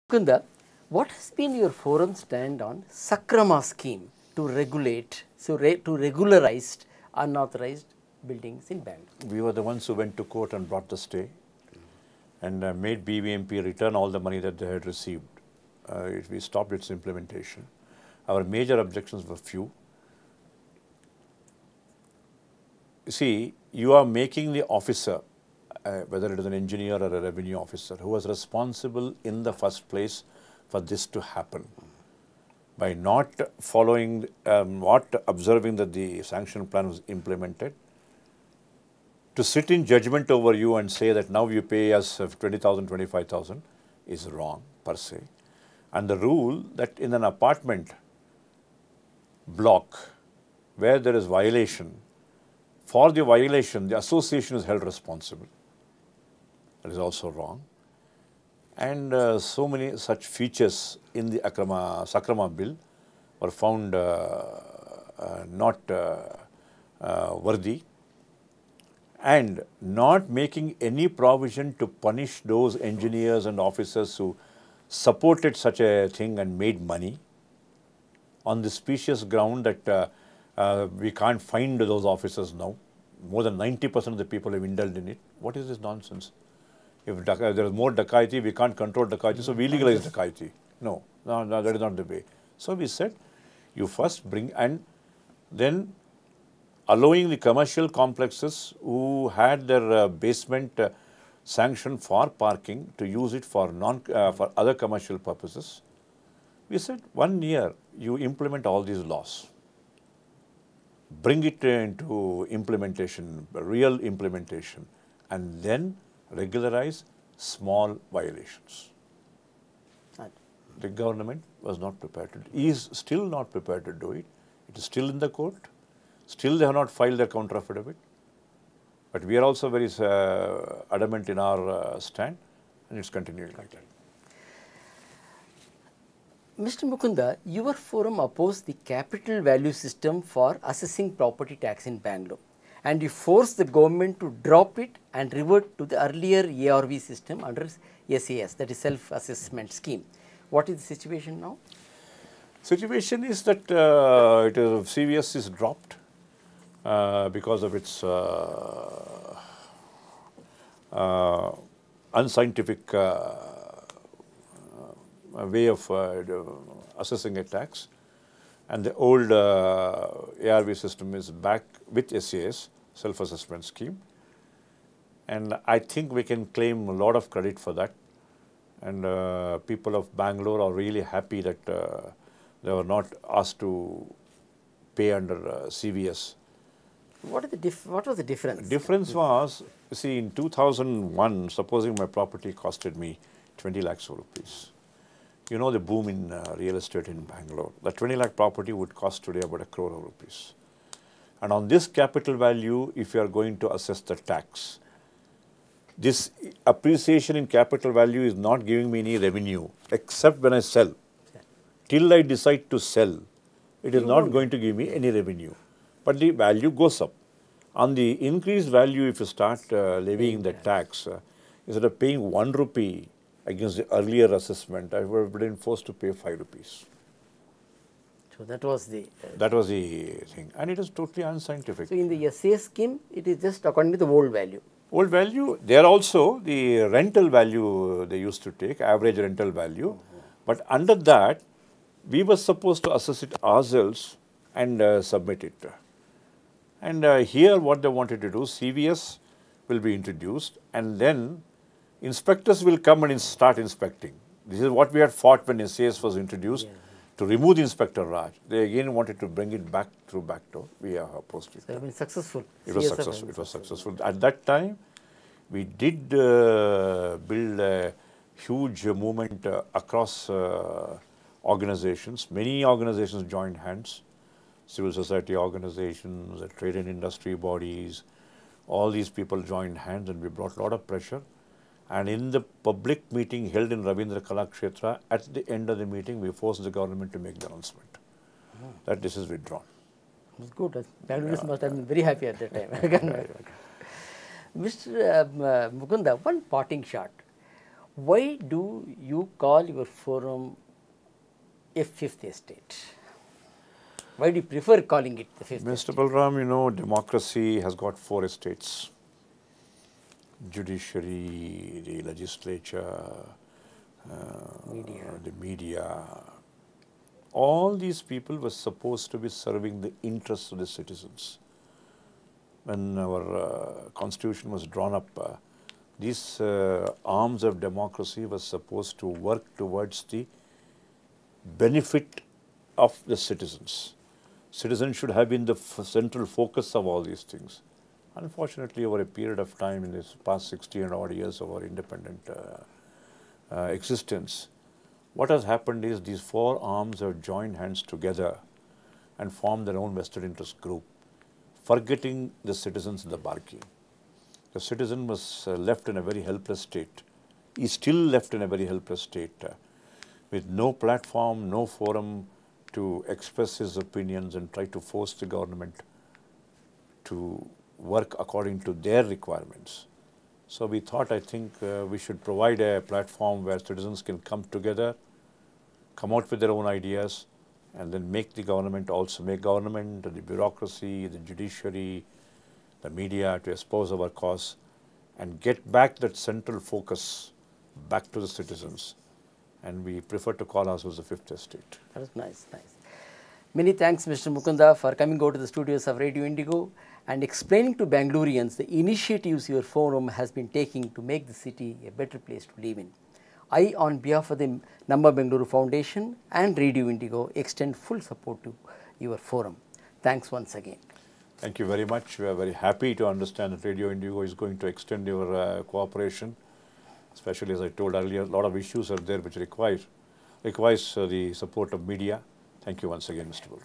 Mukunda, what has been your forum stand on Sakrama scheme to regulate, to regularize unauthorized buildings in Bangalore? We were the ones who went to court and brought the stay and made BBMP return all the money that they had received. We stopped its implementation. Our major objections were few. You see, you are making the officer, whether it is an engineer or a revenue officer, who was responsible in the first place for this to happen, by not following, not observing that the sanction plan was implemented, to sit in judgment over you and say that now you pay us 20,000, 25,000 is wrong per se. And the rule that in an apartment block where there is violation, for the violation the association is held responsible. That is also wrong. And so many such features in the Sakrama bill were found not worthy, and not making any provision to punish those engineers and officers who supported such a thing and made money on the specious ground that we can't find those officers now. More than 90% of the people have indulged in it. What is this nonsense? If there is more dacoity, we can't control dacoity, so we legalize dacoity. No, that is not the way. So we said, you first bring, and then allowing the commercial complexes who had their basement sanctioned for parking to use it for for other commercial purposes. We said 1 year you implement all these laws, bring it into implementation, real implementation, and then regularize small violations. The government was not prepared to, is still not prepared to do it. It is still in the court. Still they have not filed their counter affidavit. But we are also very adamant in our stand, and it's continuing like that. Mr. Mukunda, your forum opposed the capital value system for assessing property tax in Bangalore, and you forced the government to drop it and revert to the earlier ARV system under SAS, that is self-assessment scheme. What is the situation now? Situation is that CVS is dropped because of its unscientific way of assessing a tax, and the old ARV system is back with SAS, self-assessment scheme, and I think we can claim a lot of credit for that, and people of Bangalore are really happy that they were not asked to pay under CVS. What was the difference? The difference was, you see, in 2001, supposing my property costed me 20 lakhs of rupees. You know the boom in real estate in Bangalore. The 20 lakh property would cost today about 1 crore of rupees. And on this capital value, if you are going to assess the tax, this appreciation in capital value is not giving me any revenue, except when I sell. Till I decide to sell, it is not going to give me any revenue. But the value goes up. On the increased value, if you start levying the tax, instead of paying 1 rupee against the earlier assessment, I would have been forced to pay 5 rupees. So that was the thing, and it is totally unscientific. So in the SAS scheme, it is just according to the old value. Old value, there also the rental value they used to take, average rental value, but under that, we were supposed to assess it ourselves and submit it. And here what they wanted to do, CVS will be introduced, and then inspectors will come and start inspecting. This is what we had fought when SAS was introduced, to remove the Inspector Raj. They again wanted to bring it back through backdoor. We are opposed to it. So it has been successful. It was successful. It was successful. At that time, we did build a huge movement across organizations. Many organizations joined hands. Civil society organizations, trade and industry bodies, all these people joined hands, and we brought a lot of pressure. And in the public meeting held in Ravindra Kalakshetra, at the end of the meeting, we forced the government to make the announcement that this is withdrawn. It's good. Bangalore must have been very happy at that time. Mr. Mukunda, one parting shot. Why do you call your forum a fifth estate? Why do you prefer calling it the fifth estate? Mr. Balram, you know, democracy has got 4 estates: judiciary, the legislature, the media. All these people were supposed to be serving the interests of the citizens. When our constitution was drawn up, these arms of democracy were supposed to work towards the benefit of the citizens. Citizens should have been the central focus of all these things. Unfortunately, over a period of time in this past 60 and odd years of our independent existence, what has happened is these 4 arms have joined hands together and formed their own vested interest group, forgetting the citizens in the bargain. The citizen was left in a very helpless state. He is still left in a very helpless state with no platform, no forum to express his opinions and try to force the government to work according to their requirements. So we thought, I think, we should provide a platform where citizens can come together, come out with their own ideas, and then make the government also, make government, the bureaucracy, the judiciary, the media to espouse our cause and get back that central focus back to the citizens. And we prefer to call ourselves the fifth estate. That was nice, nice. Many thanks, Mr. Mukunda, for coming out to the studios of Radio Indigo and explaining to Bangaloreans the initiatives your forum has been taking to make the city a better place to live in. I, on behalf of the Namma Bengaluru Foundation and Radio Indigo, extend full support to your forum. Thanks once again. Thank you very much. We are very happy to understand that Radio Indigo is going to extend your cooperation. Especially, as I told earlier, a lot of issues are there which requires the support of media. Thank you once again, Mr. Bulra.